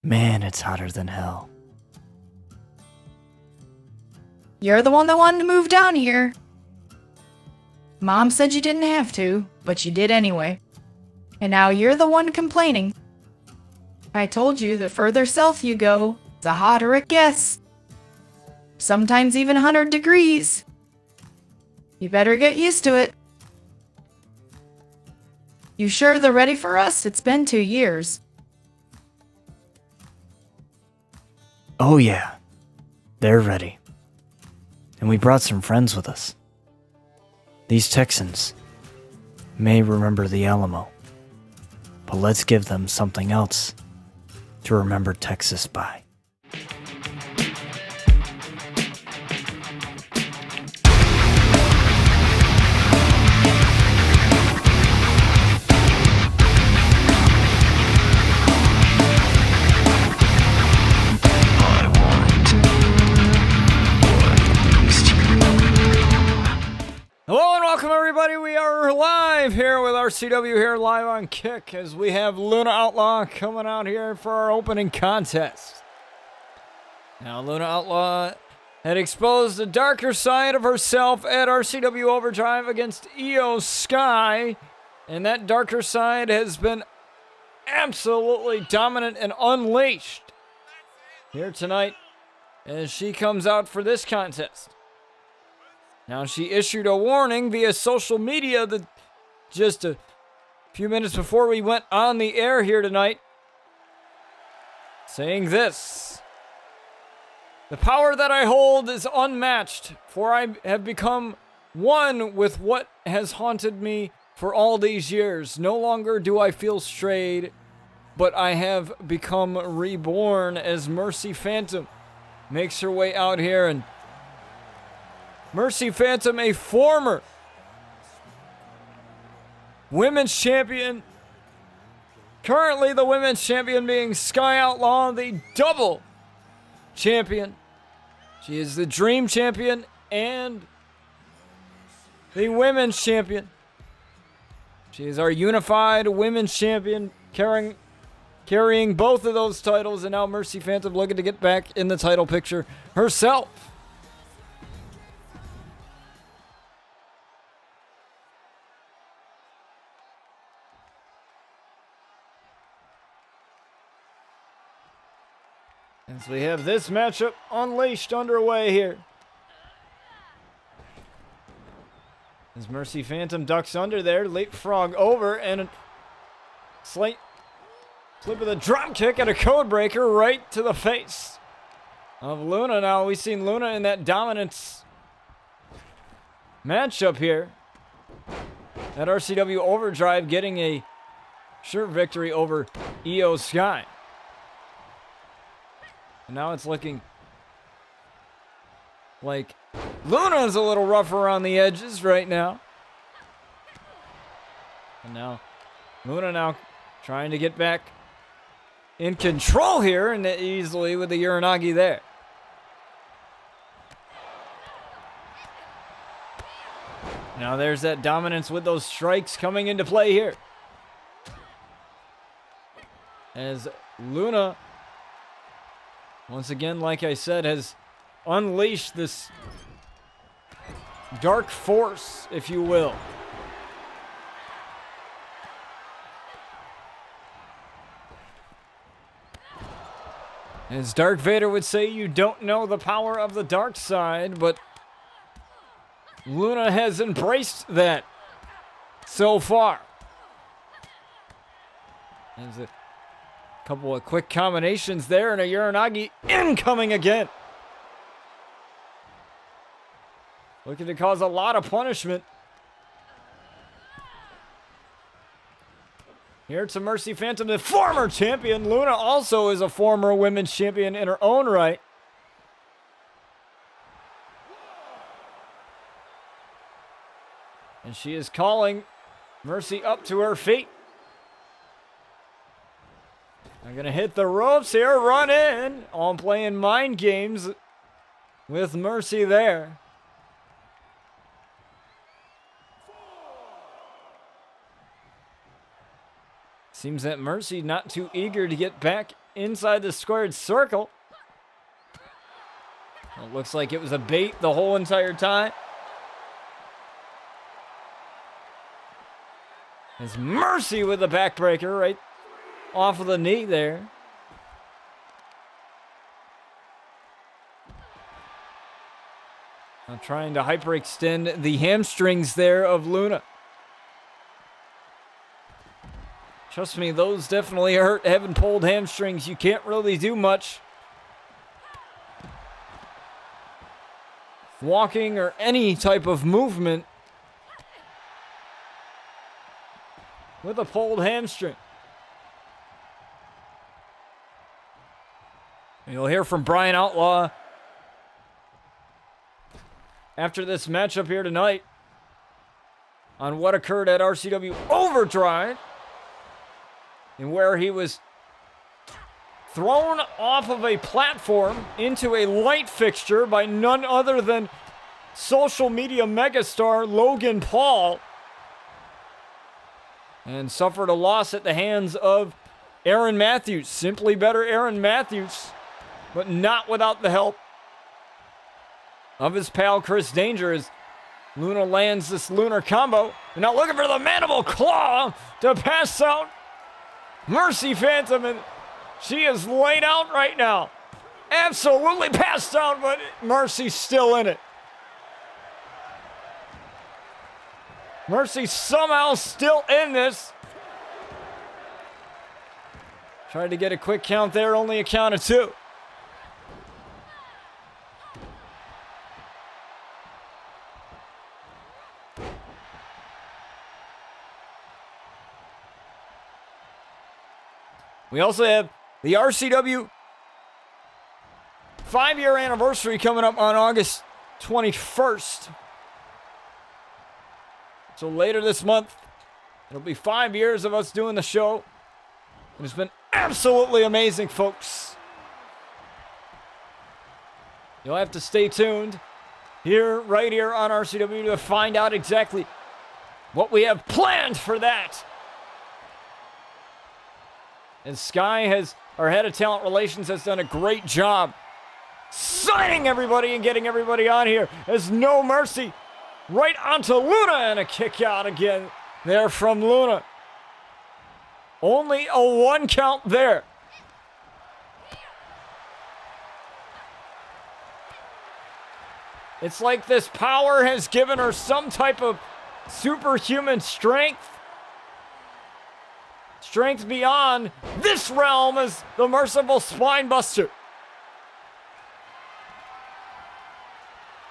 Man, it's hotter than hell. You're the one that wanted to move down here. Mom said you didn't have to, but you did anyway. And now you're the one complaining. I told you the further south you go, the hotter it gets. Sometimes even 100 degrees. You better get used to it. You sure they're ready for us? It's been 2 years. Oh yeah, they're ready. And we brought some friends with us. These Texans may remember the Alamo, but let's give them something else to remember Texas by. Hello and welcome everybody, we are live here with RCW here live on Kick as we have Luna Outlaw coming out here for our opening contest. Now Luna Outlaw had exposed the darker side of herself at RCW Overdrive against Io Sky, and that darker side has been absolutely dominant and unleashed here tonight as she comes out for this contest. Now, she issued a warning via social media that just a few minutes before we went on the air here tonight, saying this: "The power that I hold is unmatched, for I have become one with what has haunted me for all these years. No longer do I feel strayed, but I have become reborn," as Mercy Phantom makes her way out here. And Mercy Phantom, a former women's champion, currently the women's champion being Sky Outlaw, the double champion. She is the Dream Champion and the Women's Champion. She is our unified Women's Champion, carrying both of those titles, and now Mercy Phantom looking to get back in the title picture herself. As we have this matchup unleashed underway here. As Mercy Phantom ducks under there, leapfrog over, and a slight flip of the drop kick and a code breaker right to the face of Luna. Now we've seen Luna in that dominance matchup here at RCW Overdrive, getting a sure victory over Io Sky. And now it's looking like Luna's a little rough around the edges right now. And now Luna now trying to get back in control here, and easily with the Uranagi there. Now there's that dominance with those strikes coming into play here. As Luna, once again, like I said, has unleashed this dark force, if you will. As Dark Vader would say, you don't know the power of the dark side, but Luna has embraced that so far. There's a couple of quick combinations there, and a Uranagi incoming again. Looking to cause a lot of punishment. Here to Mercy Phantom, the former champion. Luna also is a former women's champion in her own right. And she is calling Mercy up to her feet. I'm going to hit the ropes here, run in. All playing mind games with Mercy there. Seems that Mercy not too eager to get back inside the squared circle. It looks like it was a bait the whole entire time. It's Mercy with the backbreaker right off of the knee there. I'm trying to hyperextend the hamstrings there of Luna. Trust me, those definitely hurt. Having pulled hamstrings, you can't really do much. Walking or any type of movement with a pulled hamstring. You'll hear from Bryan Outlaw after this matchup here tonight on what occurred at RCW Overdrive and where he was thrown off of a platform into a light fixture by none other than social media megastar Logan Paul and suffered a loss at the hands of Aaron Matthews. Simply better Aaron Matthews, but not without the help of his pal Chris Danger as Luna lands this lunar combo. And now looking for the mandible claw to pass out Mercy Phantom, and she is laid out right now. Absolutely passed out, but Mercy's still in it. Mercy somehow still in this. Tried to get a quick count there, only a count of 2. We also have the RCW 5-year anniversary coming up on August 21st. So later this month, it'll be 5 years of us doing the show. And it's been absolutely amazing, folks. You'll have to stay tuned here, right here on RCW to find out exactly what we have planned for that. And Sky our head of talent relations, has done a great job signing everybody and getting everybody on here. As No Mercy right onto Luna, and a kick out again there from Luna. Only a 1 count there. It's like this power has given her some type of superhuman strength. Strength beyond this realm as the merciful spine buster.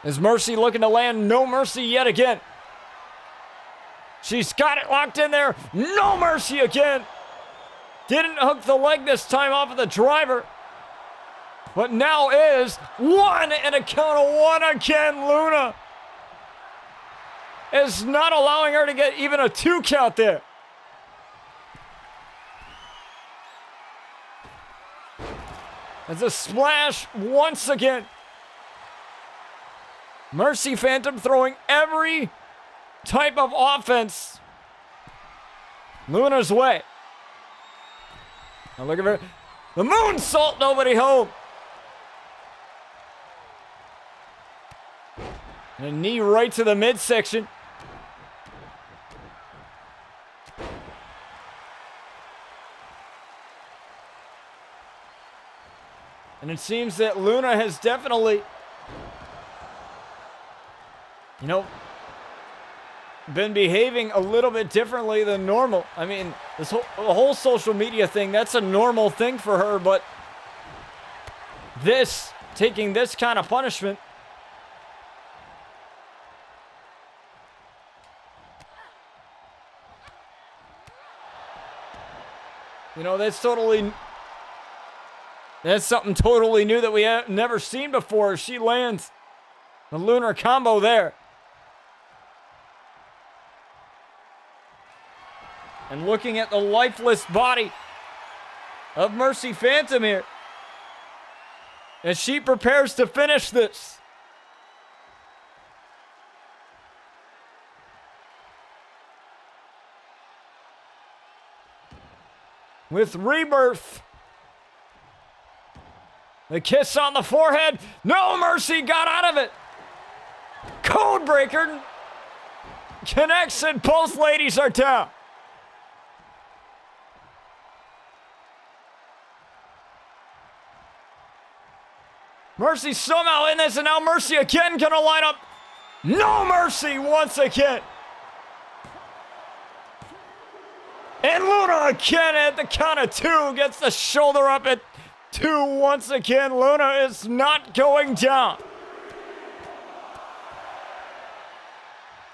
Is Mercy looking to land No Mercy yet again? She's got it locked in there. No Mercy again. Didn't hook the leg this time off of the driver. But now is 1 and a count of 1 again. Luna is not allowing her to get even a 2 count there. It's a splash once again. Mercy Phantom throwing every type of offense Luna's way. Now look at her. The moonsault, nobody home. And a knee right to the midsection. And it seems that Luna has definitely, been behaving a little bit differently than normal. I mean, the whole social media thing, that's a normal thing for her, but taking this kind of punishment, that's something totally new that we have never seen before. She lands the lunar combo there. And looking at the lifeless body of Mercy Phantom here, as she prepares to finish this. With Rebirth The kiss on the forehead. No mercy, got out of it. Codebreaker connects and both ladies are down. Mercy somehow in this, and now Mercy again gonna line up. No mercy once again. And Luna again at the count of 2 gets the shoulder up at 2 once again. Luna is not going down.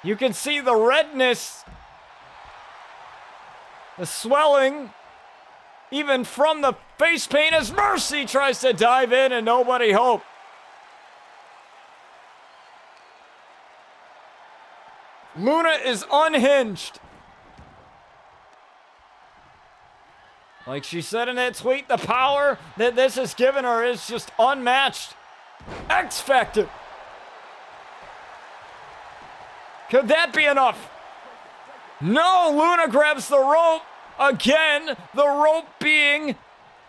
You can see the redness, the swelling, even from the face paint as Mercy tries to dive in and nobody home. Luna is unhinged. Like she said in that tweet, the power that this has given her is just unmatched. X Factor. Could that be enough? No, Luna grabs the rope. Again, the rope being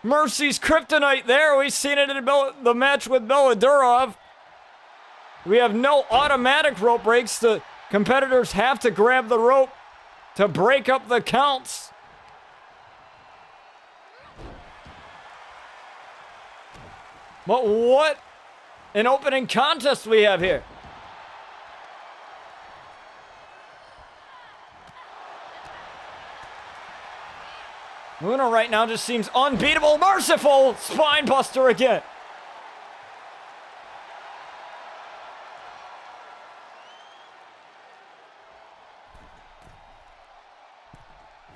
Mercy's kryptonite there. We've seen it in the match with Beladurov. We have no automatic rope breaks. The competitors have to grab the rope to break up the counts. But what an opening contest we have here. Luna right now just seems unbeatable, merciful, spine buster again.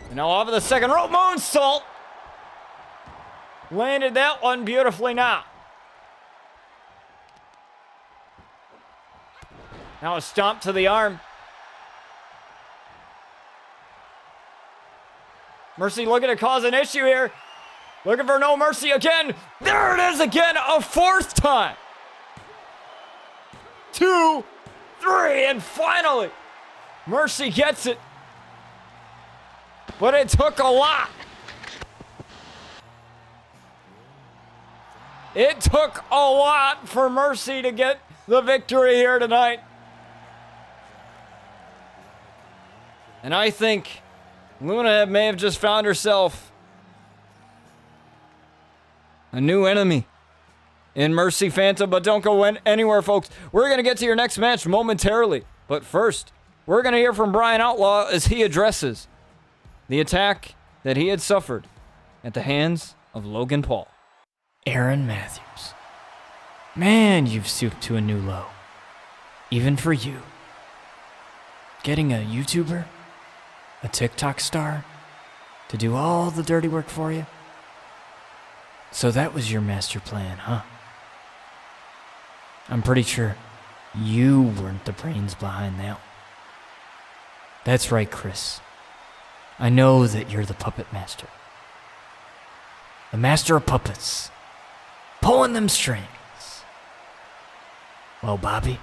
And now off of the second rope, moonsault. Landed that one beautifully now. Now a stomp to the arm. Mercy looking to cause an issue here. Looking for no mercy again. There it is again, a fourth time. 2, 3, and finally, Mercy gets it. But it took a lot. It took a lot for Mercy to get the victory here tonight. And I think Luna may have just found herself a new enemy in Mercy Phantom, but don't go anywhere, folks. We're going to get to your next match momentarily. But first, we're going to hear from Bryan Outlaw as he addresses the attack that he had suffered at the hands of Logan Paul. Aaron Matthews. Man, you've stooped to a new low. Even for you. Getting a YouTuber, a TikTok star, to do all the dirty work for you? So that was your master plan, huh? I'm pretty sure you weren't the brains behind that one. That's right, Chris. I know that you're the puppet master. The master of puppets. Pulling them strings. Well, Bobby,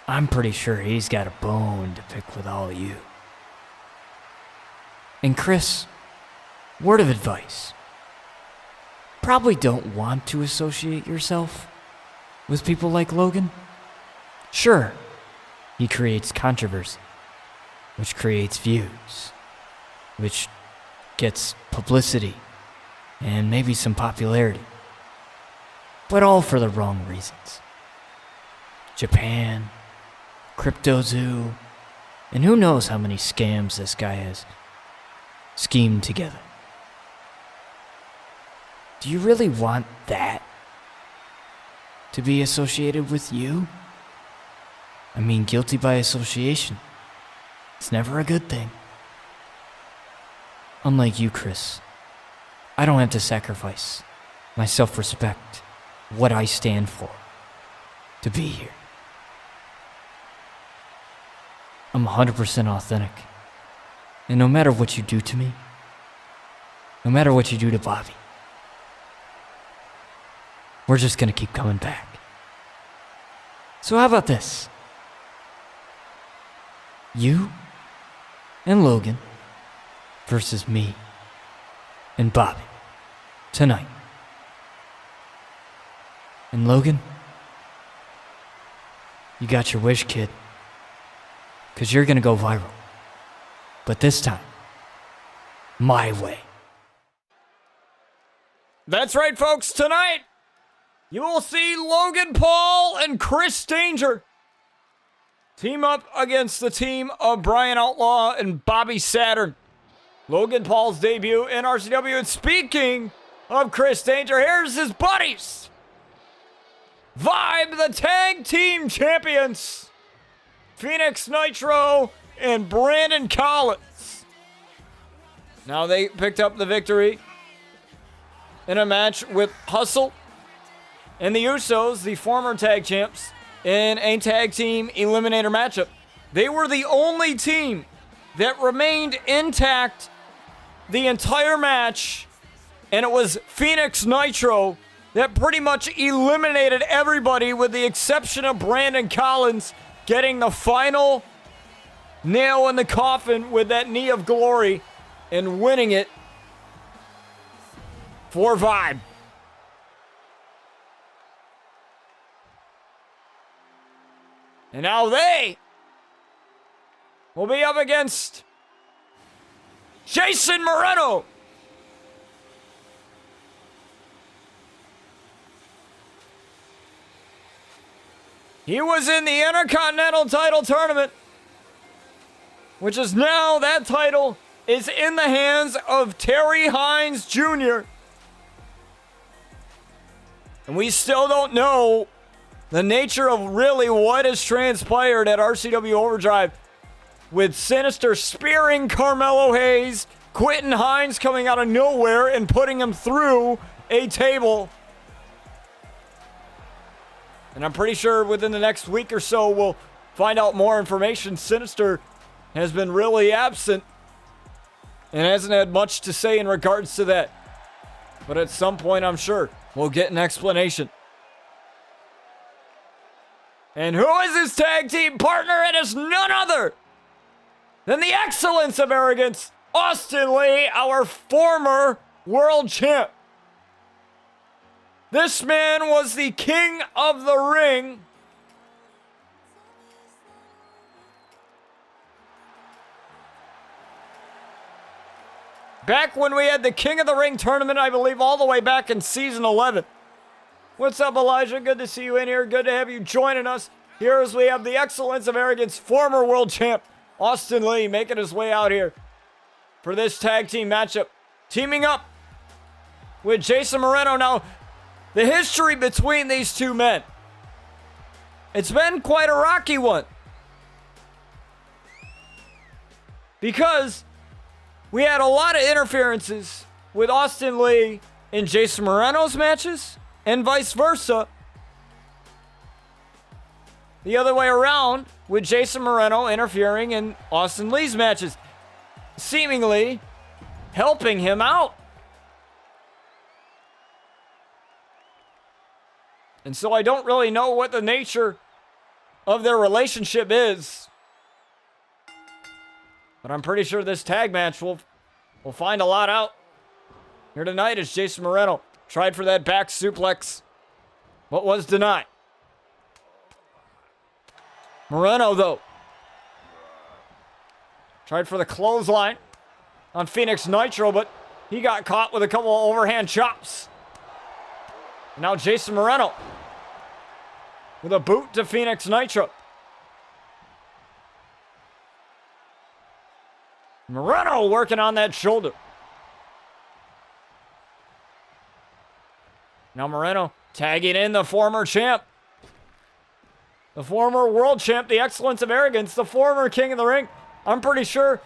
I'm pretty sure he's got a bone to pick with all you. And Chris, word of advice. Probably don't want to associate yourself with people like Logan. Sure, he creates controversy, which creates views, which gets publicity, and maybe some popularity. But all for the wrong reasons. Japan, Crypto Zoo, and who knows how many scams this guy has schemed together. Do you really want that to be associated with you? I mean, guilty by association. It's never a good thing. Unlike you, Chris, I don't have to sacrifice my self-respect, what I stand for, to be here. I'm 100% authentic. And no matter what you do to me, no matter what you do to Bobby, we're just gonna keep coming back. So how about this? You and Logan versus me and Bobby tonight And Logan, you got your wish, kid. 'Cause you're gonna go viral. But this time, my way. That's right, folks. Tonight, you will see Logan Paul and Chris Danger team up against the team of Bryan Outlaw and Bobby Saturn. Logan Paul's debut in RCW. And speaking of Chris Danger, here's his buddies. Vibe, the tag team champions. Phoenix Nitro and Brandon Collins. Now they picked up the victory in a match with Hustle and the Usos, the former tag champs, in a tag team eliminator matchup. They were the only team that remained intact the entire match, and it was Phoenix Nitro that pretty much eliminated everybody with the exception of Brandon Collins getting the final nail in the coffin with that knee of glory and winning it for Vibe. And now they will be up against Jason Moreno. He was in the Intercontinental title tournament, which is now, that title is in the hands of Terry Hines Jr. And we still don't know the nature of really what has transpired at RCW Overdrive with Sinister spearing Carmelo Hayes, Quentin Hines coming out of nowhere and putting him through a table. And I'm pretty sure within the next week or so we'll find out more information. Sinister has been really absent and hasn't had much to say in regards to that. But at some point, I'm sure we'll get an explanation. And who is his tag team partner? It is none other than the excellence of arrogance, Austin Lee, our former world champ. This man was the king of the ring. Back when we had the King of the Ring tournament, I believe, all the way back in season 11. What's up, Elijah? Good to see you in here. Good to have you joining us. Here as we have the excellence of arrogance, former world champ, Austin Lee, making his way out here for this tag team matchup. Teaming up with Jason Moreno. Now, the history between these two men, it's been quite a rocky one. Because we had a lot of interferences with Austin Lee in Jason Moreno's matches, and vice versa. The other way around, with Jason Moreno interfering in Austin Lee's matches, seemingly helping him out. And so I don't really know what the nature of their relationship is. But I'm pretty sure this tag match will find a lot out. Here tonight is Jason Moreno. Tried for that back suplex, but was denied. Moreno, though, tried for the clothesline on Phoenix Nitro, but he got caught with a couple of overhand chops. Now Jason Moreno with a boot to Phoenix Nitro. Moreno working on that shoulder. Now Moreno tagging in the former champ. The former world champ, the excellence of arrogance, the former king of the ring. I'm pretty sure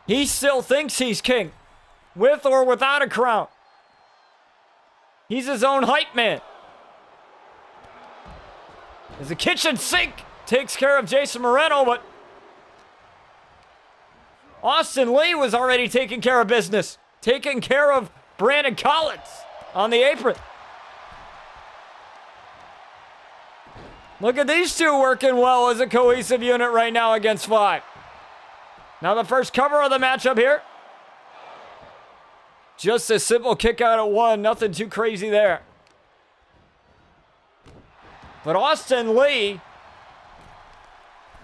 he still thinks he's king, with or without a crown. He's his own hype man. As the kitchen sink takes care of Jason Moreno, but Austin Lee was already taking care of business, taking care of Brandon Collins on the apron. Look at these two working well as a cohesive unit right now against Vibe. Now the first cover of the matchup here. Just a simple kick out at one, nothing too crazy there. But Austin Lee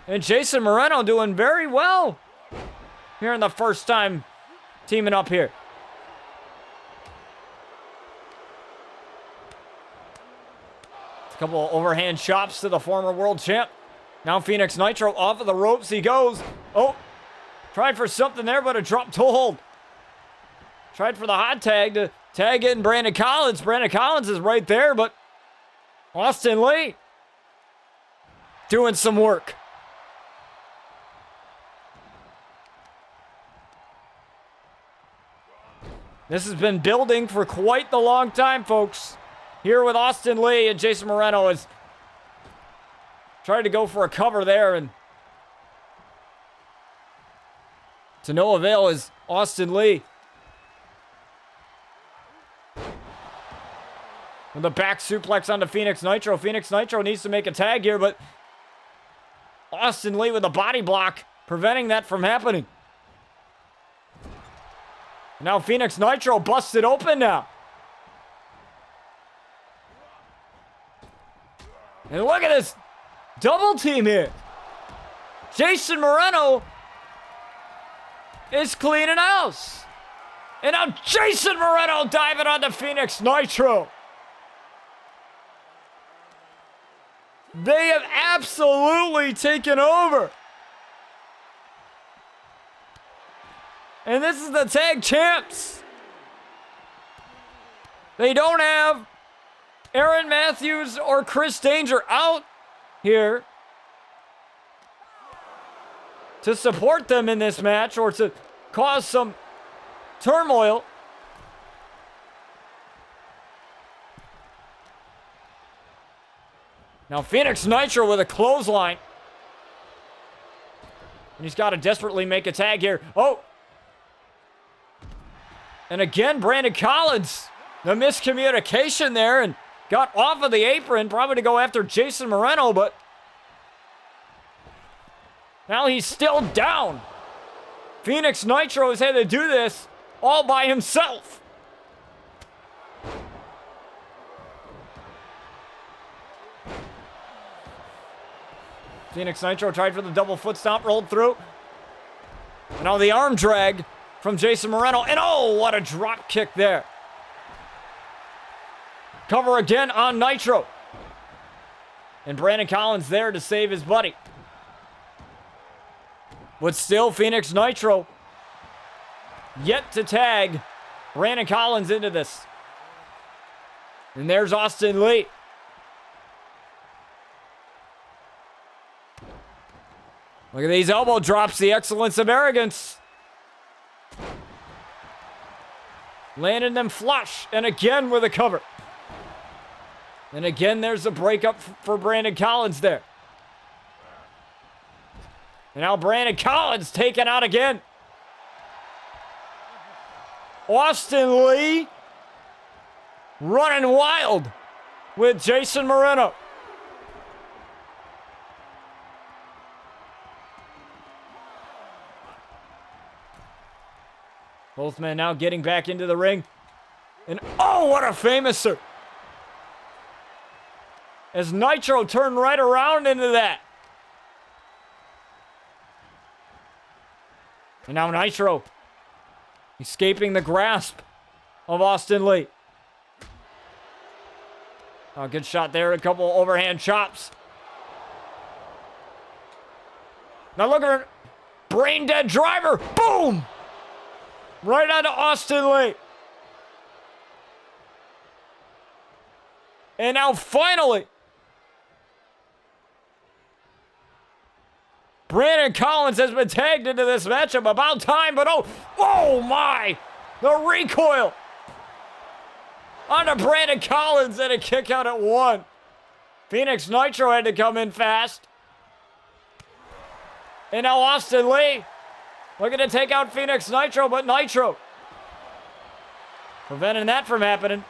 and Jason Moreno doing very well here in the first time teaming up here. A couple of overhand chops to the former world champ. Now Phoenix Nitro off of the ropes he goes. Oh, tried for something there, but a drop toe hold. Tried for the hot tag to tag in Brandon Collins. Brandon Collins is right there, but Austin Lee doing some work. This has been building for quite the long time, folks. Here with Austin Lee and Jason Moreno is trying to go for a cover there, and to no avail is Austin Lee. With the back suplex onto Phoenix Nitro. Phoenix Nitro needs to make a tag here, but Austin Lee with a body block preventing that from happening. Now Phoenix Nitro busted open now. And look at this double team here. Jason Moreno is cleaning house. And now Jason Moreno diving onto Phoenix Nitro. They have absolutely taken over. And this is the tag champs. They don't have Aaron Matthews or Chris Danger out here to support them in this match or to cause some turmoil. Now Phoenix Nitro with a clothesline. And he's got to desperately make a tag here. Oh! And again, Brandon Collins. The miscommunication there and got off of the apron, probably to go after Jason Moreno, but now he's still down. Phoenix Nitro has had to do this all by himself. Phoenix Nitro tried for the double foot stomp, rolled through. And now the arm drag from Jason Moreno. And oh, what a drop kick there. Cover again on Nitro. And Brandon Collins there to save his buddy. But still, Phoenix Nitro yet to tag Brandon Collins into this. And there's Austin Lee. Look at these elbow drops, the excellence of arrogance. Landing them flush, and again with a cover. And again, there's a breakup for Brandon Collins there. And now Brandon Collins taken out again. Austin Lee running wild with Jason Moreno. Both men now getting back into the ring. And oh, what a famouser. As Nitro turned right around into that. And now Nitro escaping the grasp of Austin Lee. Oh, good shot there. A couple overhand chops. Now look at her. Brain dead driver. Boom! Right onto Austin Lee. And now finally, Brandon Collins has been tagged into this matchup. About time, but oh my! The recoil onto Brandon Collins and a kick out at one. Phoenix Nitro had to come in fast. And now Austin Lee looking to take out Phoenix Nitro, but Nitro preventing that from happening.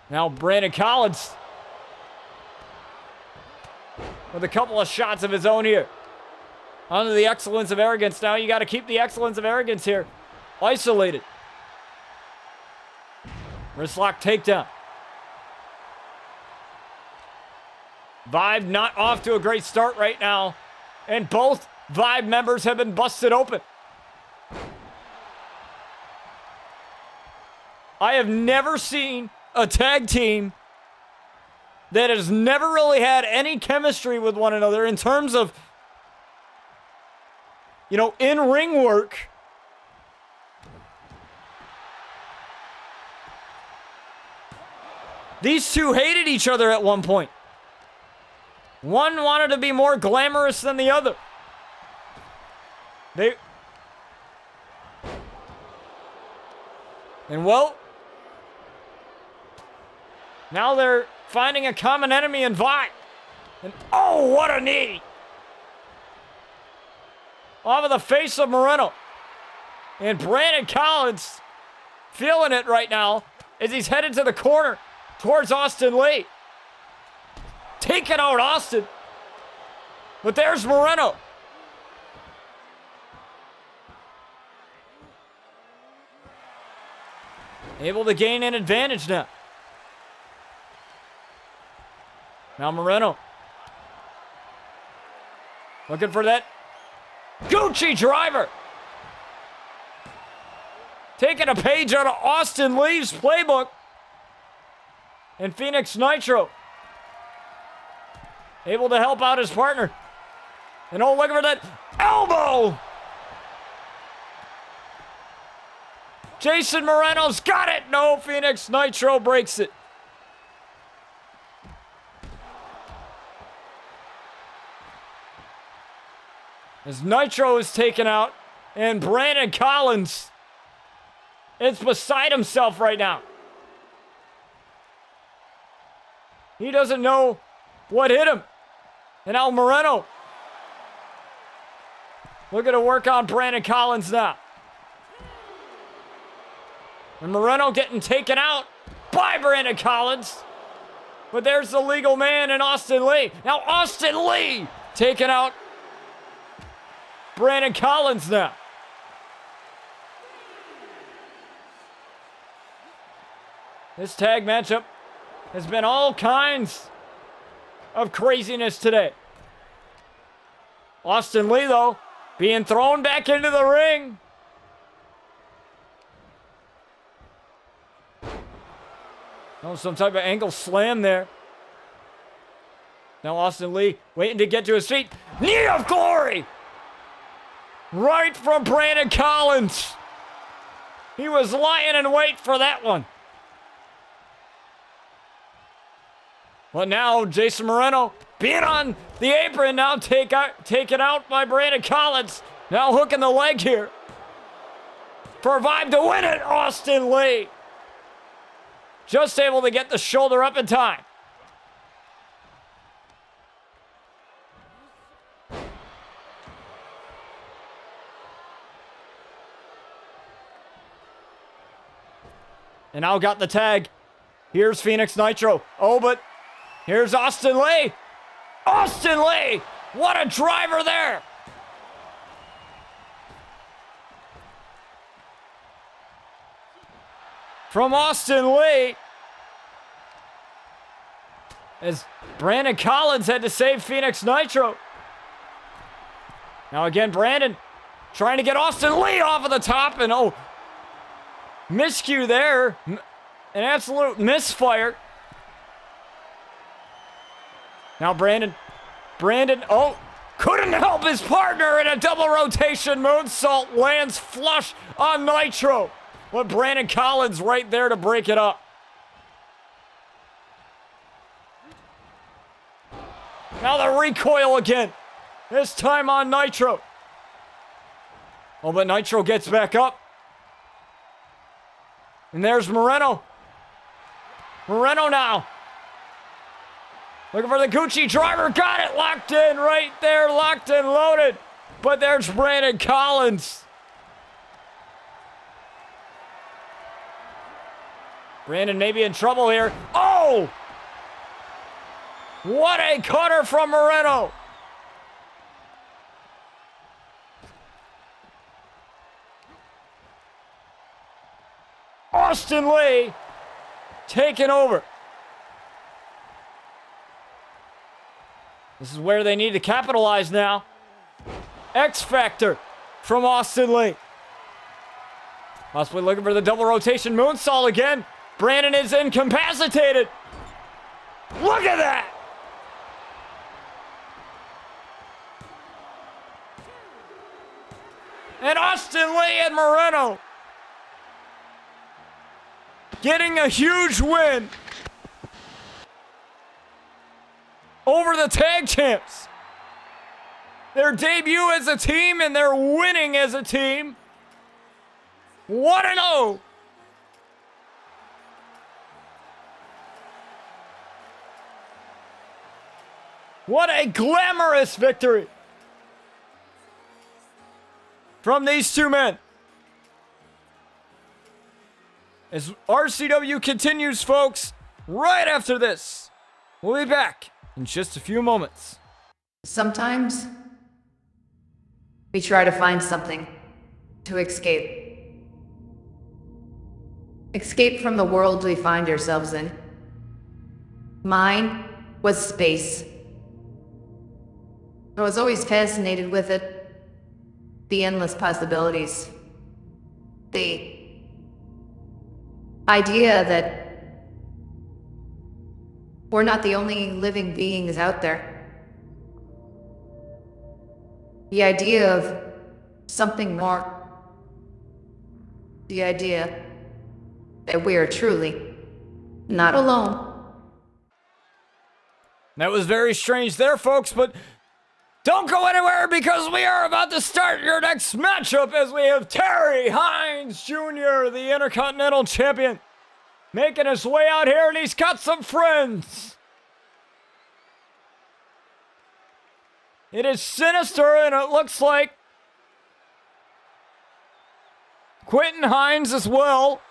Now Brandon Collins with a couple of shots of his own here. Onto the excellence of arrogance. Now you got to keep the excellence of arrogance here isolated. Wristlock takedown. Vibe not off to a great start right now. And both Vibe members have been busted open. I have never seen a tag team that has never really had any chemistry with one another in terms of, in-ring work. These two hated each other at one point. One wanted to be more glamorous than the other. Now they're finding a common enemy in Vibe. And oh, what a knee! Off of the face of Moreno. And Brandon Collins feeling it right now as he's headed to the corner towards Austin Lee. Taking out Austin. But there's Moreno. Able to gain an advantage now. Now Moreno. Looking for that Gucci driver. Taking a page out of Austin Lee's playbook. And Phoenix Nitro. Able to help out his partner. And oh, looking for that elbow. Jason Moreno's got it. No, Phoenix Nitro breaks it. As Nitro is taken out, and Brandon Collins is beside himself right now. He doesn't know what hit him. And now Moreno looking to work on Brandon Collins now. And Moreno getting taken out by Brandon Collins. But there's the legal man in Austin Lee. Now Austin Lee taking out Brandon Collins now. This tag matchup has been all kinds of craziness today. Austin Lee, though, being thrown back into the ring. Oh, some type of ankle slam there. Now Austin Lee waiting to get to his feet. Knee of glory! Right from Brandon Collins. He was lying in wait for that one. But now Jason Moreno being on the apron, now taken out by Brandon Collins. Now hooking the leg here. For Vibe to win it, Austin Lee. Just able to get the shoulder up in time. And now got the tag. Here's Phoenix Nitro. Oh, but here's Austin Lee. Austin Lee! What a driver there! From Austin Lee. As Brandon Collins had to save Phoenix Nitro. Now again, Brandon trying to get Austin Lee off of the top. And oh, miscue there. An absolute misfire. Now Brandon, oh, couldn't help his partner in a double rotation moonsault, lands flush on Nitro. But Brandon Collins right there to break it up. Now the recoil again. This time on Nitro. Oh, but Nitro gets back up. And there's Moreno. Moreno now. Looking for the Gucci driver. Got it. Locked in right there. Locked and loaded. But there's Brandon Collins. Brandon may be in trouble here. Oh! What a cutter from Moreno. Austin Lee taking over. This is where they need to capitalize now. X Factor from Austin Lee. Possibly looking for the double rotation moonsault again. Brandon is incapacitated. Look at that! And Austin Lee and Moreno getting a huge win over the tag champs. Their debut as a team and they're winning as a team. 1-0. What a glamorous victory from these two men. As RCW continues, folks, right after this. We'll be back in just a few moments. Sometimes we try to find something to escape. Escape from the world we find ourselves in. Mine was space. I was always fascinated with it. The endless possibilities. The idea that we're not the only living beings out there. The idea of something more. The idea that we are truly not alone. That was very strange there, folks, but don't go anywhere because we are about to start your next matchup as we have Terry Hines Jr., the Intercontinental Champion, making his way out here, and he's got some friends. It is Sinister, and it looks like Quentin Hines as well.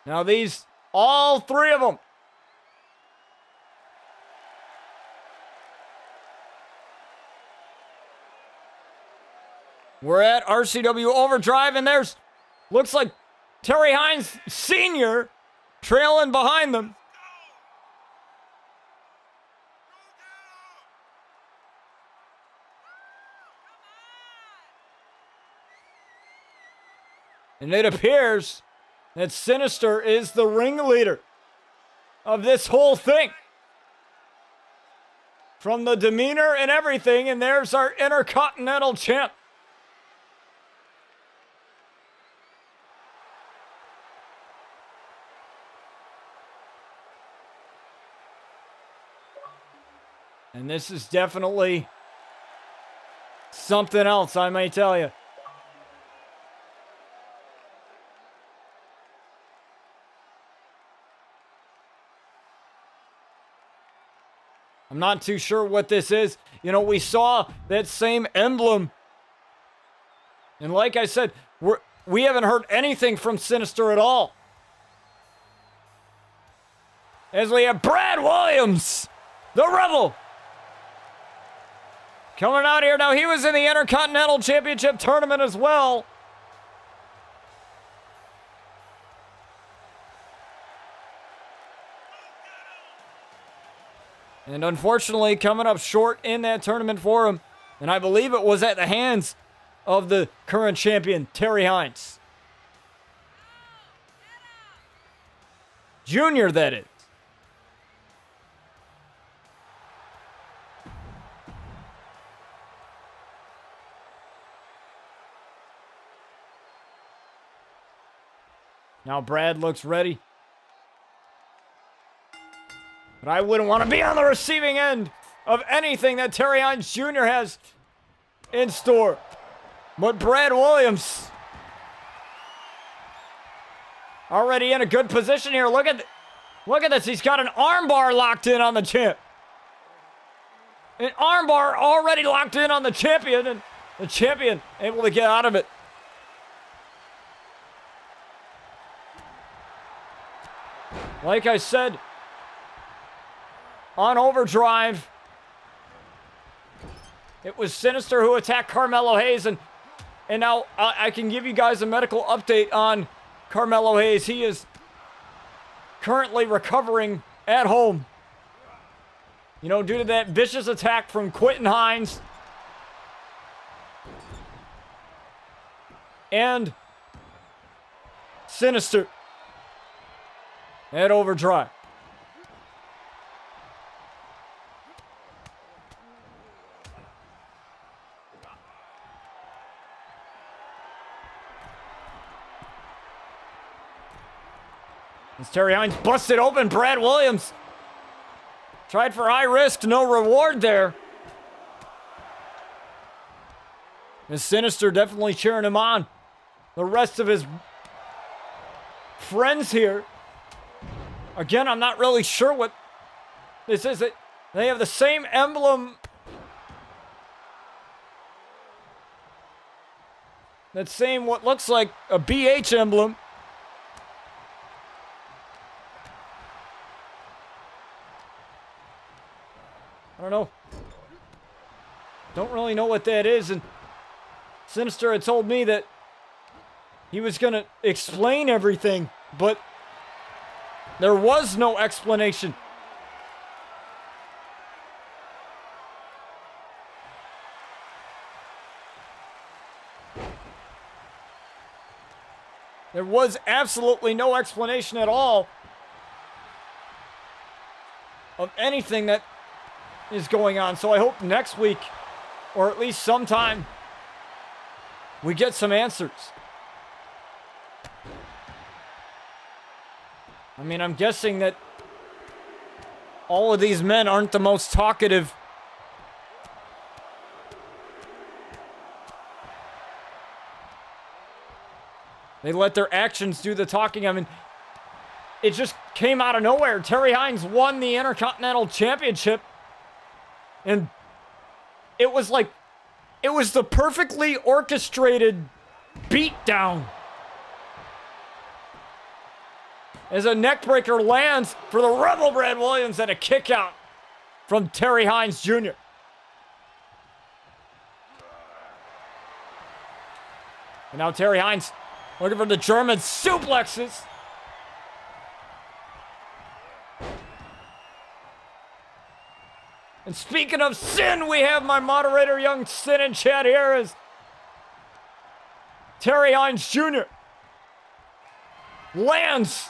Now these, all three of them. We're at RCW Overdrive, and there's, looks like Terry Hines Sr. trailing behind them. And it appears that Sinister is the ringleader of this whole thing. From the demeanor and everything, and there's our Intercontinental Champ. And this is definitely something else, I may tell you. I'm not too sure what this is. You know, we saw that same emblem. And like I said, we haven't heard anything from Sinister at all. As we have Brad Williams, the Rebel, coming out here. Now, he was in the Intercontinental Championship tournament as well. And unfortunately, coming up short in that tournament for him. And I believe it was at the hands of the current champion, Terry Hines. Junior, that is. Now Brad looks ready. But I wouldn't want to be on the receiving end of anything that Terry Hines Jr. has in store. But Brad Williams already in a good position here. Look at this. He's got an armbar locked in on the champ. An armbar already locked in on the champion, and the champion able to get out of it. Like I said, on Overdrive, it was Sinister who attacked Carmelo Hayes, and And now I can give you guys a medical update on Carmelo Hayes. He is currently recovering at home. You know, due to that vicious attack from Quentin Hines. And Sinister at Overdrive. As Terry Hines busted open Brad Williams. Tried for high risk, no reward there. And Sinister definitely cheering him on. The rest of his friends here. Again, I'm not really sure what this is. They have the same emblem. That same, what looks like a BH emblem. I don't know. Don't really know what that is. And Sinister had told me that he was going to explain everything, but there was no explanation. There was absolutely no explanation at all of anything that is going on. So I hope next week, or at least sometime, we get some answers. I mean, I'm guessing that all of these men aren't the most talkative. They let their actions do the talking. I mean, it just came out of nowhere. Terry Hines won the Intercontinental Championship. And it was like, it was the perfectly orchestrated beatdown. As a neckbreaker lands for the Rebel Brad Williams and a kick out from Terry Hines Jr. And now Terry Hines looking for the German suplexes. And speaking of sin, we have my moderator, Young Sin, in chat here as Terry Hines Jr. lands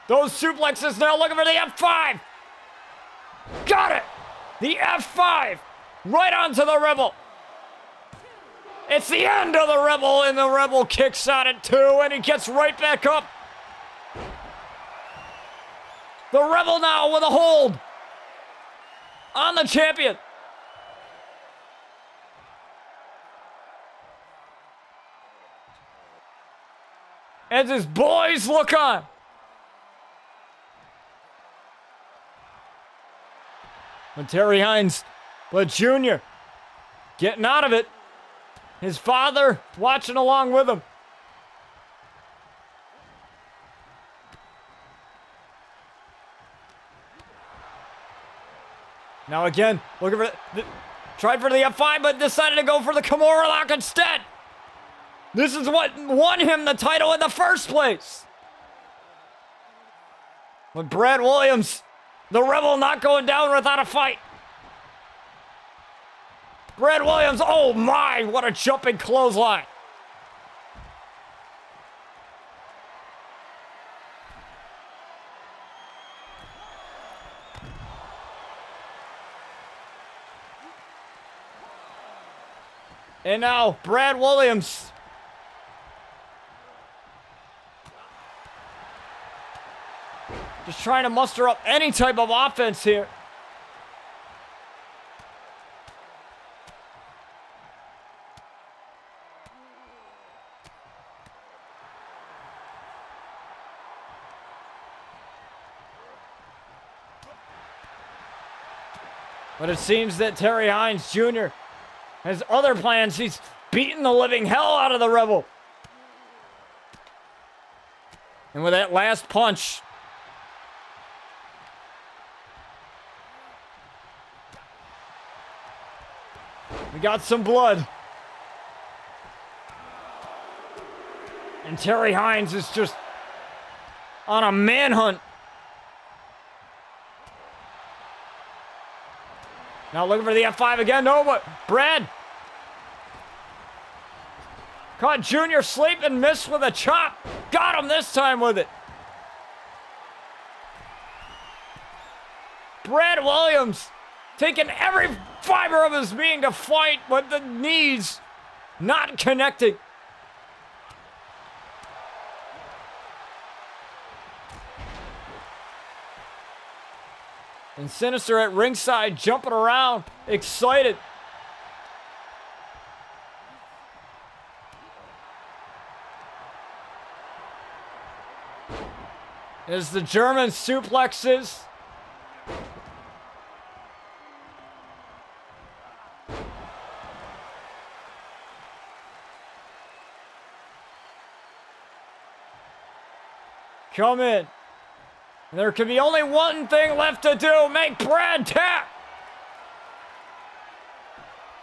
those suplexes, now looking for the F5. Got it! The F5 right onto the Rebel. It's the end of the Rebel, and the Rebel kicks out at 2, and he gets right back up. The Rebel now with a hold on the champion. As his boys look on. When Terry Hines, but Jr. getting out of it. His father watching along with him. Now again, looking for tried for the F5, but decided to go for the Kimura lock instead. This is what won him the title in the first place. With Brad Williams, the Rebel not going down without a fight. Brad Williams, oh my, what a jumping clothesline. And now, Brad Williams. Just trying to muster up any type of offense here. But it seems that Terry Hines Jr. has other plans. He's beaten the living hell out of the Rebel. And with that last punch, we got some blood. And Terry Hines is just on a manhunt. Now looking for the F5 again. No, but Brad caught Junior sleeping, missed with a chop. Got him this time with it. Brad Williams taking every fiber of his being to fight, but the knees not connecting. And Sinister at ringside, jumping around, excited. As the German suplexes. Come in. And there can be only one thing left to do. Make Brad tap.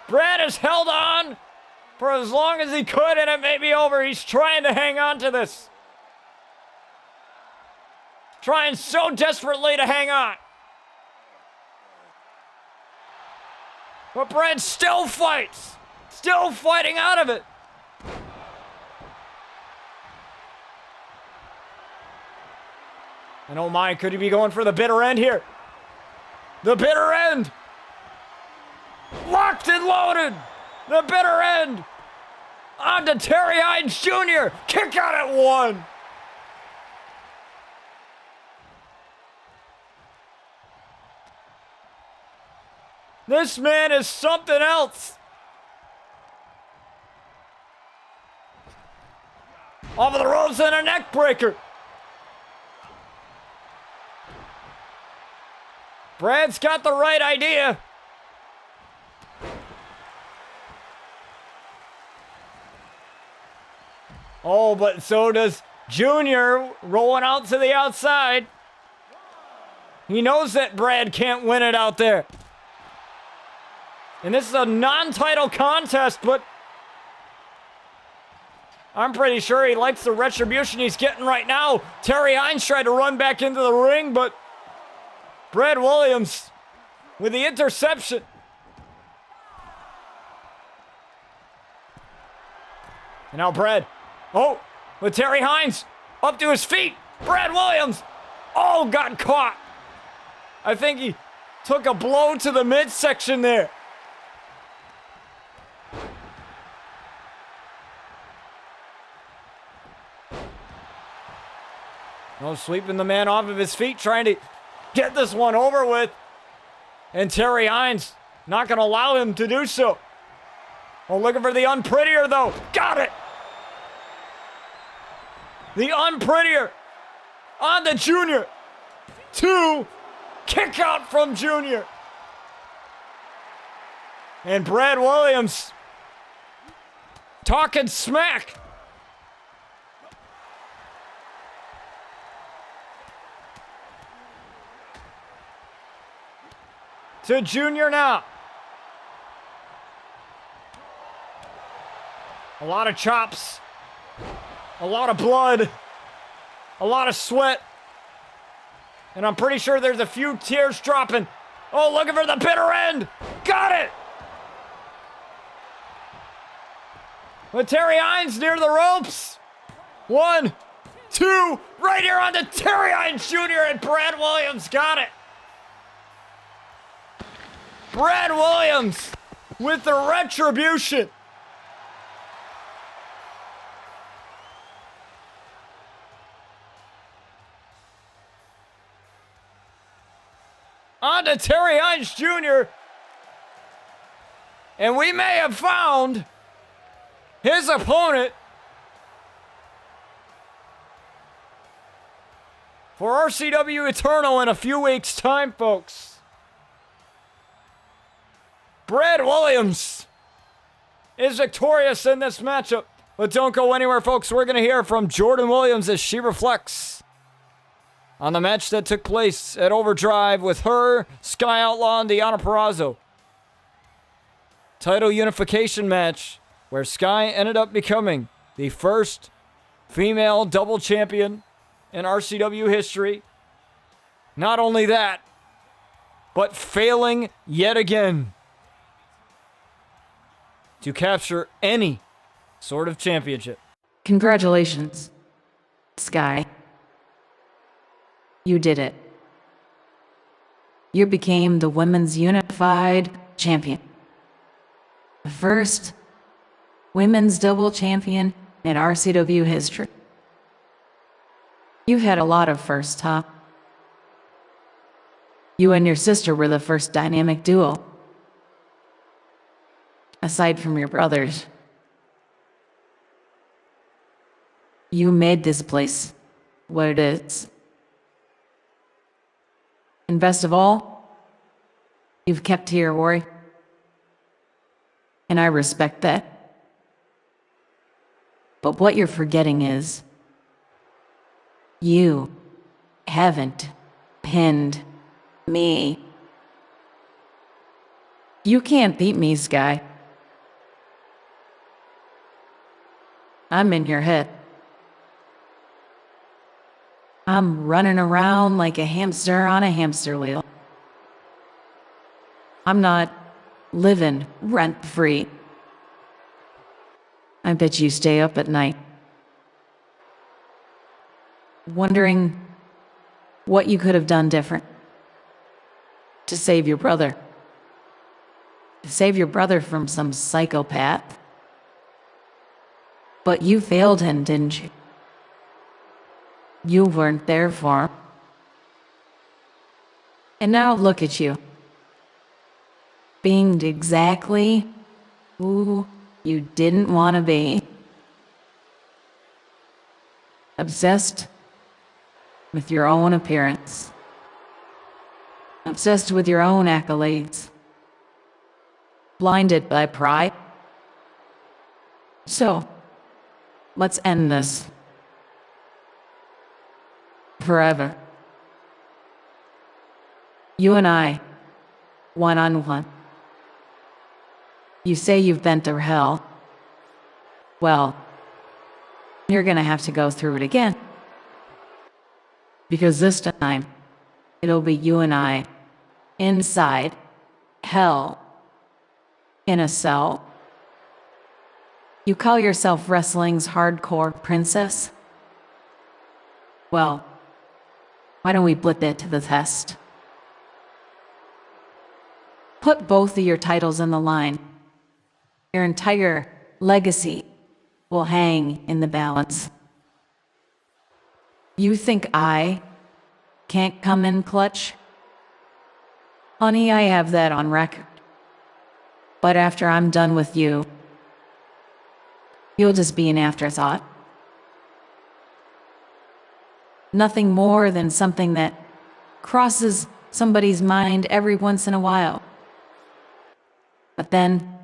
Brad has held on for as long as he could, and it may be over. He's trying to hang on to this. Trying so desperately to hang on. But Brad still fights. Still fighting out of it. And oh my, could he be going for the bitter end here? The bitter end! Locked and loaded! The bitter end! On to Terry Hines Jr. Kick out at 1. This man is something else. Off of the ropes and a neck breaker. Brad's got the right idea. Oh, but so does Junior, rolling out to the outside. He knows that Brad can't win it out there. And this is a non-title contest, but I'm pretty sure he likes the retribution he's getting right now. Terry Hines tried to run back into the ring, but Brad Williams with the interception. And now Brad. Oh, with Terry Hines up to his feet. Brad Williams. Oh, got caught. I think he took a blow to the midsection there. Oh, sweeping the man off of his feet, trying to get this one over with. And Terry Hines not going to allow him to do so. Oh, looking for the unprettier, though. Got it. The unprettier on the Junior. 2. Kick out from Junior. And Brad Williams talking smack. To Junior now. A lot of chops. A lot of blood. A lot of sweat. And I'm pretty sure there's a few tears dropping. Oh, looking for the bitter end. Got it. With Terry Hines near the ropes. 1, 2. Right here on the Terry Hines Jr. and Brad Williams. Got it. Brad Williams with the retribution. On to Terry Hines Jr. And we may have found his opponent for RCW Eternal in a few weeks' time, folks. Brad Williams is victorious in this matchup. But don't go anywhere, folks. We're going to hear from Jordyn Williams as she reflects on the match that took place at Overdrive with her, Sky Outlaw, and Deonna Purrazzo. Title unification match where Sky ended up becoming the first female double champion in RCW history. Not only that, but failing yet again to capture any sort of championship. Congratulations, Sky. You did it. You became the Women's Unified Champion. The first women's double champion in RCW history. You've had a lot of firsts, huh? You and your sister were the first dynamic duo. Aside from your brothers. You made this place what it is. And best of all, you've kept to your word. And I respect that. But what you're forgetting is, you haven't pinned me. You can't beat me, Sky. I'm in your head. I'm running around like a hamster on a hamster wheel. I'm not living rent-free. I bet you stay up at night, wondering what you could have done different to save your brother. To save your brother from some psychopath. But you failed him, didn't you? You weren't there for him. And now look at you. Being exactly who you didn't want to be. Obsessed with your own appearance. Obsessed with your own accolades. Blinded by pride. So, let's end this. Forever. You and I, one-on-one. You say you've been through hell. Well, you're gonna have to go through it again. Because this time, it'll be you and I, inside hell, in a cell. You call yourself wrestling's hardcore princess? Well, why don't we put that to the test? Put both of your titles in the line. Your entire legacy will hang in the balance. You think I can't come in clutch? Honey, I have that on record. But after I'm done with you, you'll just be an afterthought. Nothing more than something that crosses somebody's mind every once in a while. But then,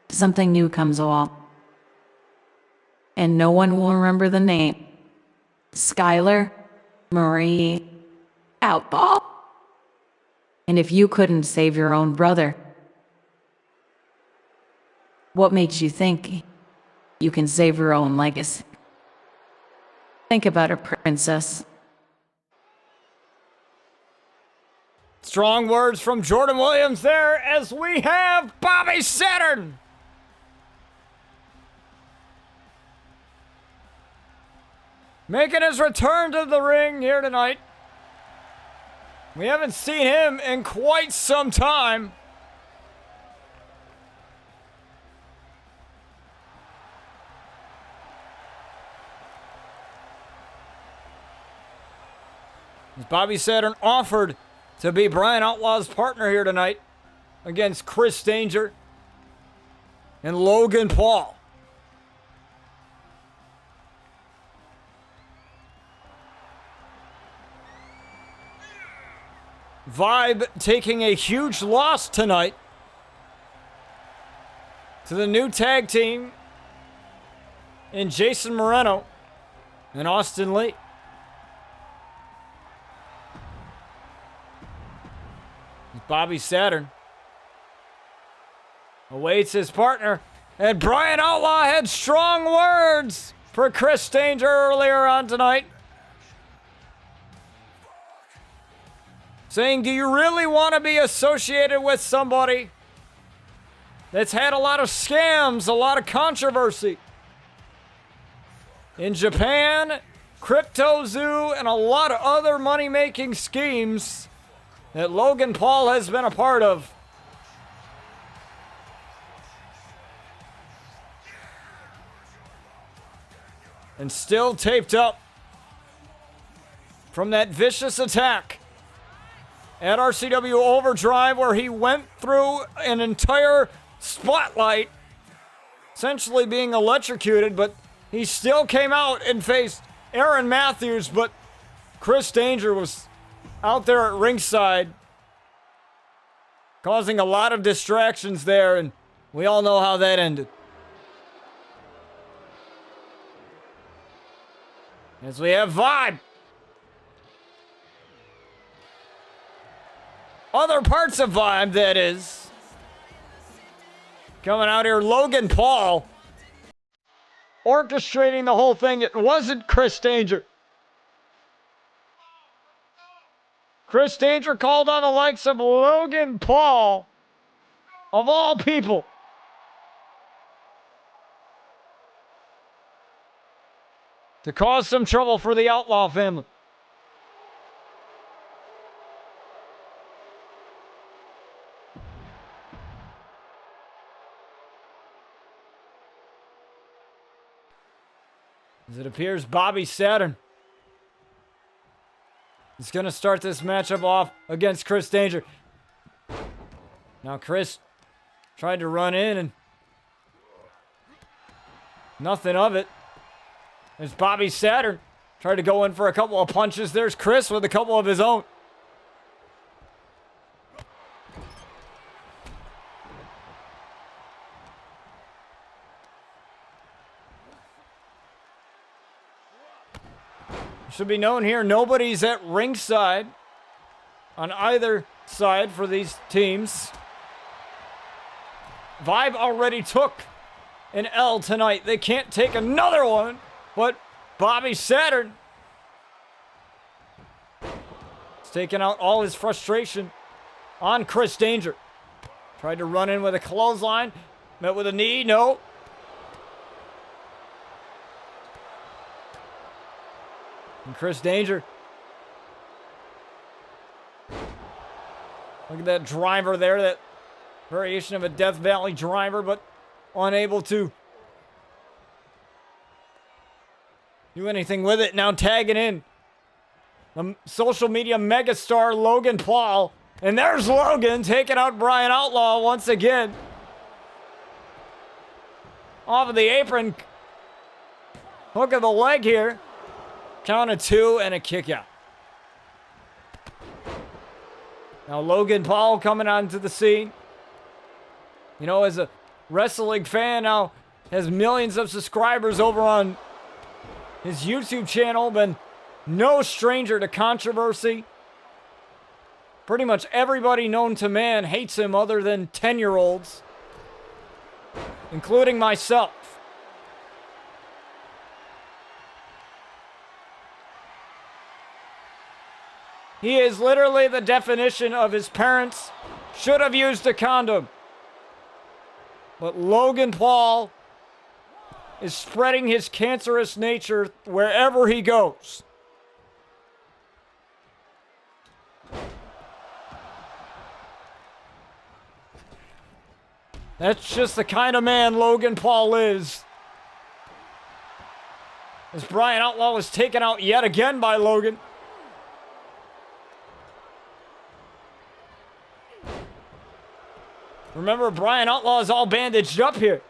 something new comes along. And no one will remember the name. Skylar Marie Outlaw. And if you couldn't save your own brother, what makes you think you can save your own legacy? Think about it, princess. Strong words from Jordyn Williams there as we have Bobby Saturn. Making his return to the ring here tonight. We haven't seen him in quite some time. Bobby Saturn offered to be Bryan Outlaw's partner here tonight against Chris Danger and Logan Paul. Vibe taking a huge loss tonight to the new tag team in Jason Moreno and Austin Lee. Bobby Saturn awaits his partner, and Bryan Outlaw had strong words for Chris Danger earlier on tonight. Saying, do you really want to be associated with somebody that's had a lot of scams, a lot of controversy? In Japan, Crypto Zoo, and a lot of other money-making schemes that Logan Paul has been a part of. And still taped up from that vicious attack at RCW Overdrive, where he went through an entire spotlight, essentially being electrocuted, but he still came out and faced Aaron Matthews, but Chris Danger was out there at ringside, causing a lot of distractions there, and we all know how that ended. As we have Vibe. Other parts of Vibe, that is. Coming out here, Logan Paul orchestrating the whole thing. It wasn't Chris Danger. Chris Danger called on the likes of Logan Paul, of all people, to cause some trouble for the Outlaw family. As it appears, Bobby Saturn is going to start this matchup off against Chris Danger. Now Chris tried to run in and nothing of it. There's Bobby Saturn. Tried to go in for a couple of punches. There's Chris with a couple of his own. Should be known here, nobody's at ringside on either side for these teams. Vibe already took an L tonight. They can't take another one. But Bobby Saturn is taking out all his frustration on Chris Danger. Tried to run in with a clothesline. Met with a knee. No. And Chris Danger. Look at that driver there. That variation of a Death Valley driver, but unable to do anything with it. Now tagging in the social media megastar Logan Paul. And there's Logan taking out Bryan Outlaw once again. Off of the apron. Hook of the leg here. Count of 2 and a kick out. Now Logan Paul coming onto the scene. You know, as a wrestling fan, now has millions of subscribers over on his YouTube channel, been no stranger to controversy. Pretty much everybody known to man hates him other than 10-year-olds, including myself. He is literally the definition of his parents should have used a condom. But Logan Paul is spreading his cancerous nature wherever he goes. That's just the kind of man Logan Paul is. As Bryan Outlaw was taken out yet again by Logan. Remember, Bryan Outlaw is all bandaged up here.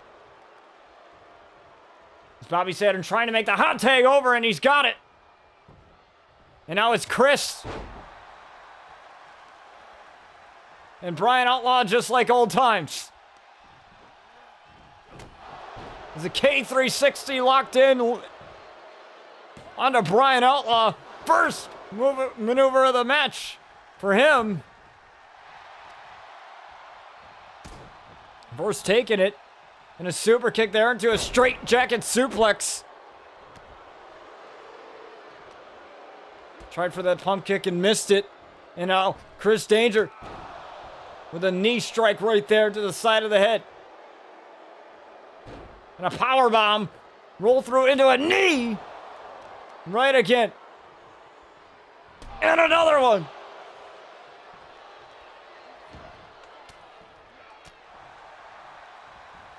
It's Bobby Saturn trying to make the hot tag over, and he's got it. And now it's Chris. And Bryan Outlaw just like old times. There's a K360 locked in onto Bryan Outlaw. First maneuver of the match for him. First taking it. And a super kick there into a straight jacket suplex. Tried for that pump kick and missed it. And now Chris Danger with a knee strike right there to the side of the head. And a power bomb. Roll through into a knee. Right again. And another one.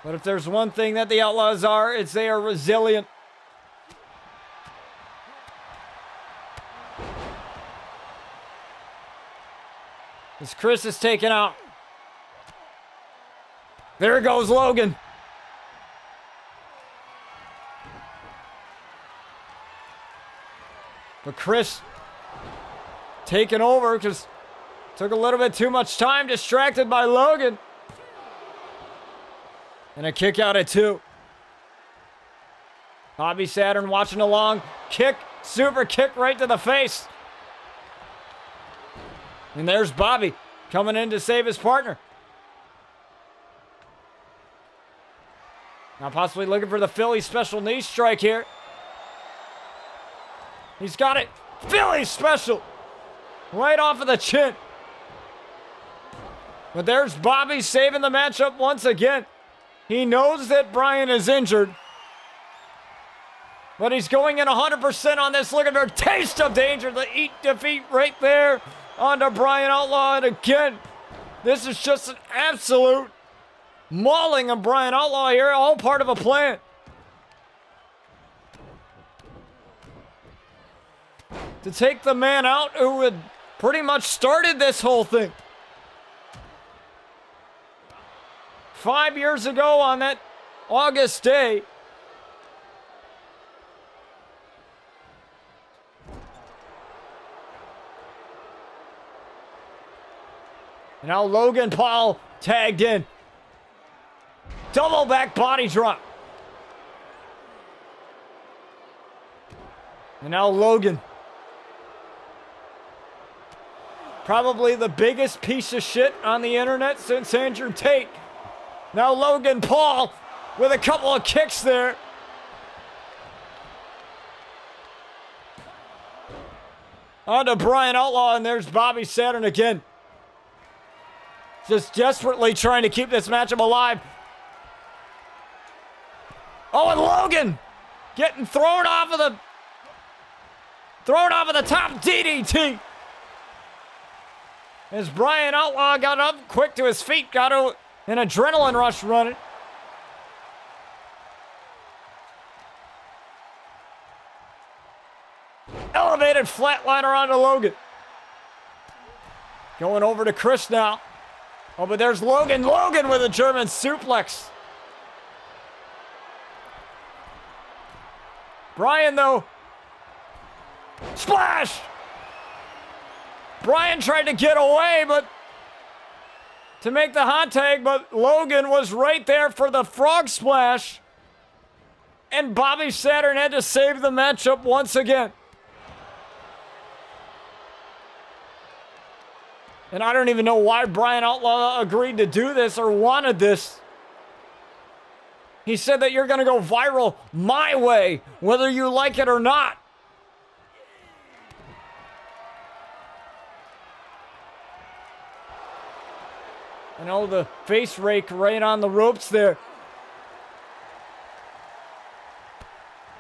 But if there's one thing that the Outlaws are, it's they are resilient. As Chris is taken out. There goes Logan. But Chris taking over because took a little bit too much time, distracted by Logan. And a kick out at 2. Bobby Saturn watching along. Kick, super kick right to the face. And there's Bobby coming in to save his partner. Now possibly looking for the Philly special knee strike here. He's got it. Philly special. Right off of the chin. But there's Bobby saving the matchup once again. He knows that Bryan is injured. But he's going in 100% on this. Looking for a taste of danger. The defeat right there onto Bryan Outlaw. And again, this is just an absolute mauling of Bryan Outlaw here. All part of a plan. To take the man out who had pretty much started this whole thing. 5 years ago on that August day. And now Logan Paul tagged in. Double back body drop. And now Logan. Probably the biggest piece of shit on the internet since Andrew Tate. Now Logan Paul with a couple of kicks there. On to Bryan Outlaw, and there's Bobby Saturn again. Just desperately trying to keep this matchup alive. Oh, and Logan getting thrown off of the top DDT. As Bryan Outlaw got up quick to his feet, got an adrenaline rush running. Elevated flatliner onto Logan. Going over to Chris now. Oh, but there's Logan. Logan with a German suplex. Bryan, though. Splash! Bryan tried to get away, but to make the hot tag, but Logan was right there for the frog splash. And Bobby Saturn had to save the matchup once again. And I don't even know why Bryan Outlaw agreed to do this or wanted this. He said that you're going to go viral my way, whether you like it or not. I know the face rake right on the ropes there.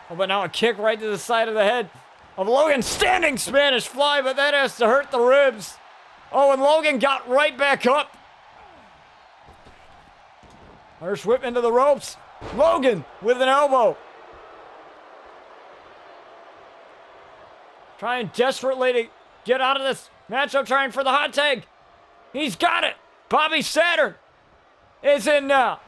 Oh, but now a kick right to the side of the head of Logan. Standing Spanish fly, but that has to hurt the ribs. Oh, and Logan got right back up. Irish whip into the ropes. Logan with an elbow. Trying desperately to get out of this matchup, trying for the hot tag. He's got it. Bobby Saturn is in now.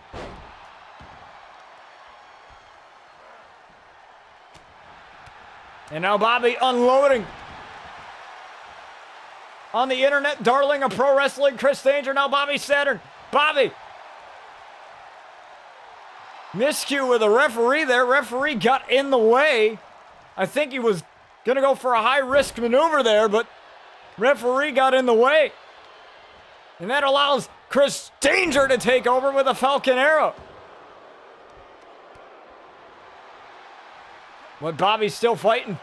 And now Bobby unloading on the internet darling of pro wrestling, Chris Danger. Now Bobby Saturn. Bobby. Miscue with a referee there. Referee got in the way. I think he was going to go for a high-risk maneuver there, but referee got in the way. And that allows Chris Danger to take over with a Falcon Arrow. But Bobby's still fighting.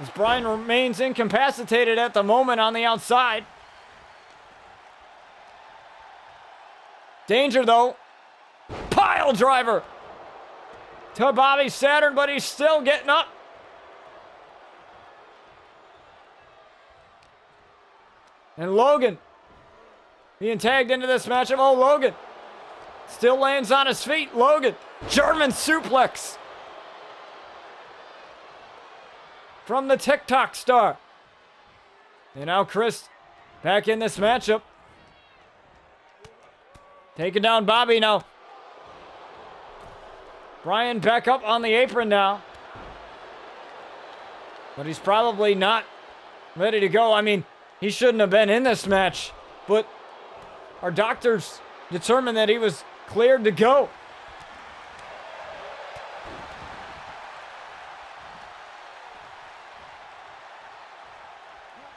As Bryan remains incapacitated at the moment on the outside. Danger, though. Pile driver to Bobby Saturn, but he's still getting up. And Logan being tagged into this matchup. Oh, Logan still lands on his feet. Logan, German suplex from the TikTok star. And now Chris back in this matchup. Taking down Bobby now. Bryan back up on the apron now. But he's probably not ready to go. I mean, he shouldn't have been in this match. But our doctors determined that he was cleared to go.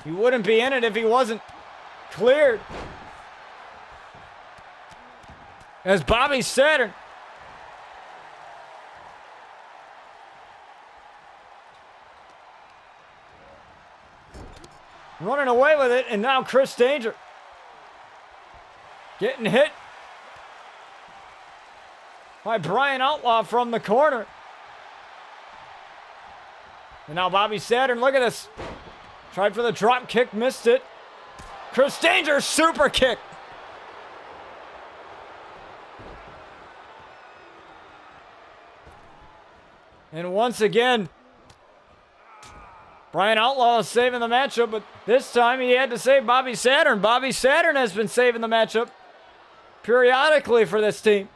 He wouldn't be in it if he wasn't cleared. As Bobby Saturn running away with it, and now Chris Danger getting hit by Bryan Outlaw from the corner. And now Bobby Saturn, look at this. Tried for the drop kick, missed it. Chris Danger, super kick. And once again, Bryan Outlaw is saving the matchup, but this time he had to save Bobby Saturn. Bobby Saturn has been saving the matchup periodically for this team.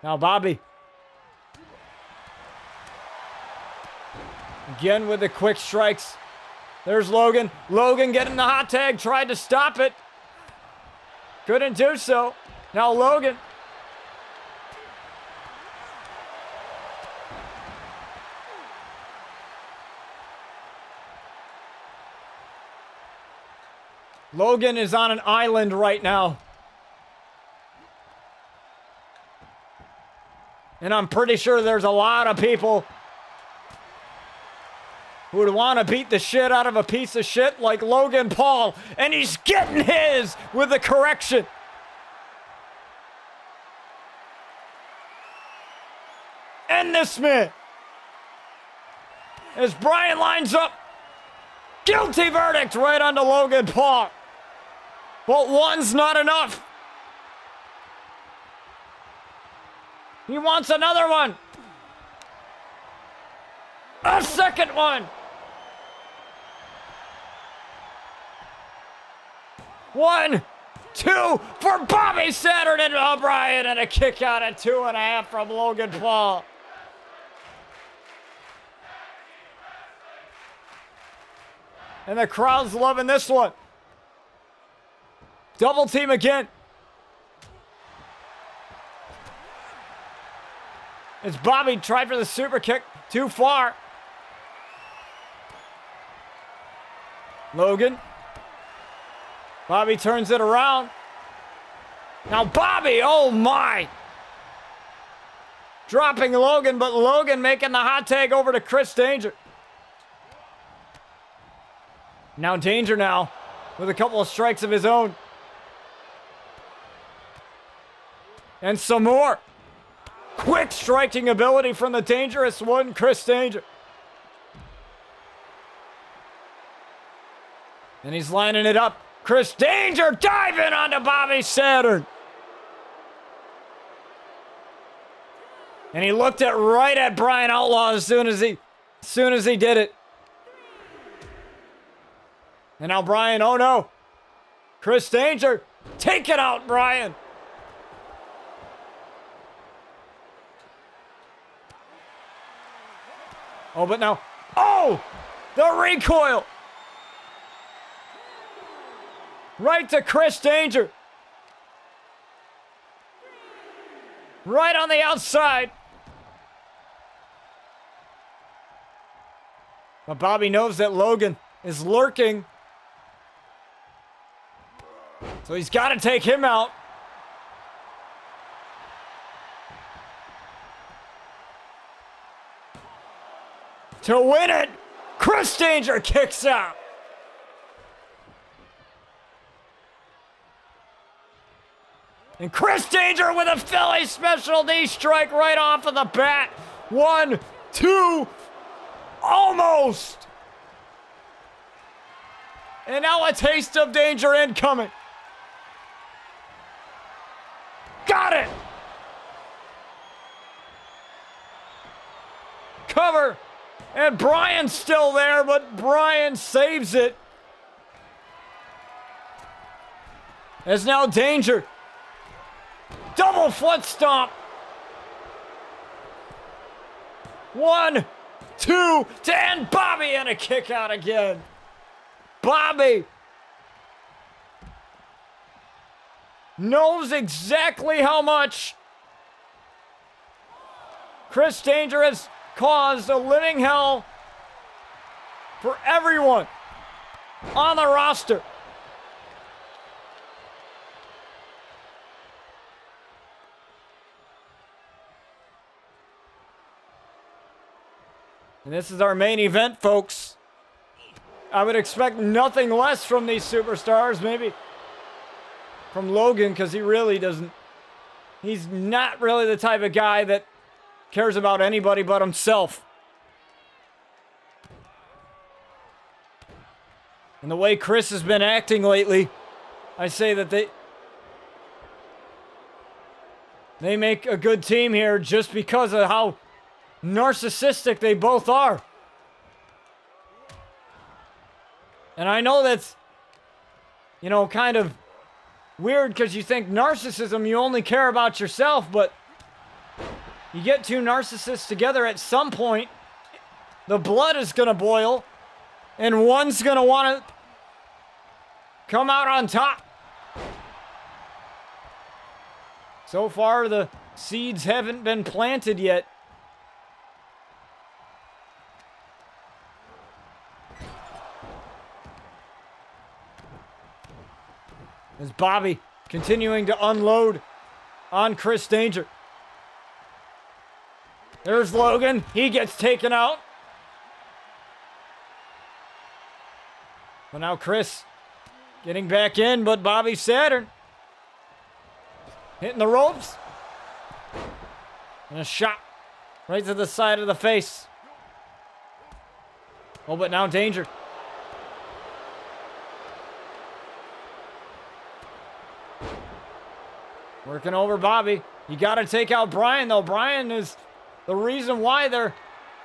Now Bobby. Again with the quick strikes. There's Logan. Logan getting the hot tag, tried to stop it. Couldn't do so. Now Logan. Logan is on an island right now. And I'm pretty sure there's a lot of people who would want to beat the shit out of a piece of shit like Logan Paul. And he's getting his with the correction. End this man. As Bryan lines up. Guilty verdict right onto Logan Paul. But one's not enough. He wants another one. A second one. One, two for Bobby Saturn and O'Brien, and a kick out at 2.5 from Logan Paul. And the crowd's loving this one. Double team again. As Bobby tried for the super kick. Too far. Logan. Bobby turns it around. Now Bobby, oh my. Dropping Logan, but Logan making the hot tag over to Chris Danger. Now Danger now with a couple of strikes of his own. And some more. Quick striking ability from the dangerous one, Chris Danger. And he's lining it up. Chris Danger diving onto Bobby Saturn. And he looked right at Bryan Outlaw as soon as he did it. And now Bryan, oh no. Chris Danger, take it out, Bryan. Oh, but now, oh, the recoil. Right to Chris Danger. Right on the outside. But Bobby knows that Logan is lurking. So he's got to take him out. to win it. Chris Danger kicks out. And Chris Danger with a Philly special knee strike right off of the bat. 1, 2, almost. And now a taste of danger incoming. Got it. Cover. And Bryan's still there, but Bryan saves it. As now Danger. Double foot stomp. 1, 2, to end Bobby, and a kick out again. Bobby knows exactly how much Chris Danger has caused a living hell for everyone on the roster. And this is our main event, folks. I would expect nothing less from these superstars. Maybe from Logan, because he really doesn't. He's not really the type of guy that cares about anybody but himself. And the way Chris has been acting lately, I say that they make a good team here just because of how narcissistic they both are. And I know that's, you know, kind of weird because you think narcissism, you only care about yourself, but you get two narcissists together at some point, the blood is going to boil, and one's going to want to come out on top. So far, the seeds haven't been planted yet. As Bobby continuing to unload on Chris Danger. There's Logan. He gets taken out. But now Chris getting back in, but Bobby Saturn hitting the ropes. And a shot right to the side of the face. Oh, but now Danger. Working over Bobby. You got to take out Bryan, though. Bryan is the reason why they're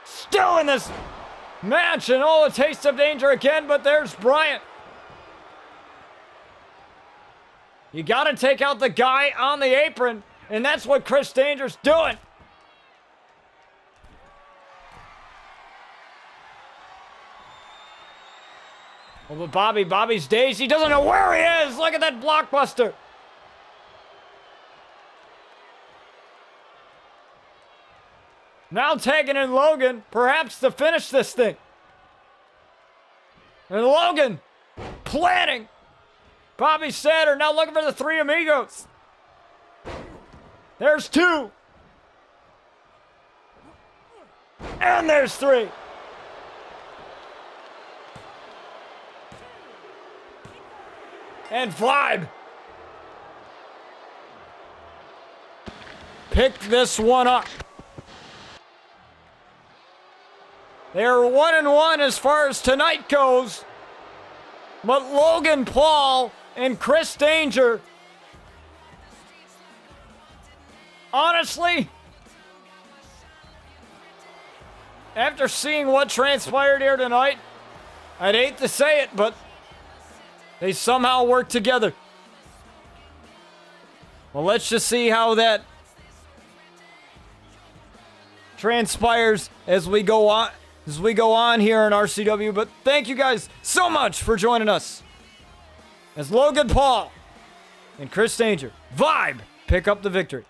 still in this match. And oh, a taste of danger again, but there's Bryan. You got to take out the guy on the apron, and that's what Chris Danger's doing. Oh, but Bobby's dazed. He doesn't know where he is. Look at that blockbuster. Now tagging in Logan, perhaps to finish this thing. And Logan planning. Bobby Saturn now looking for the three amigos. There's two. And there's three. And Vibe picked this one up. They're 1-1 as far as tonight goes. But Logan Paul and Chris Danger, honestly, after seeing what transpired here tonight, I'd hate to say it, but they somehow work together. Well, let's just see how that transpires as we go on. Here in RCW, but thank you guys so much for joining us as Logan Paul and Chris Danger, Vibe, pick up the victory.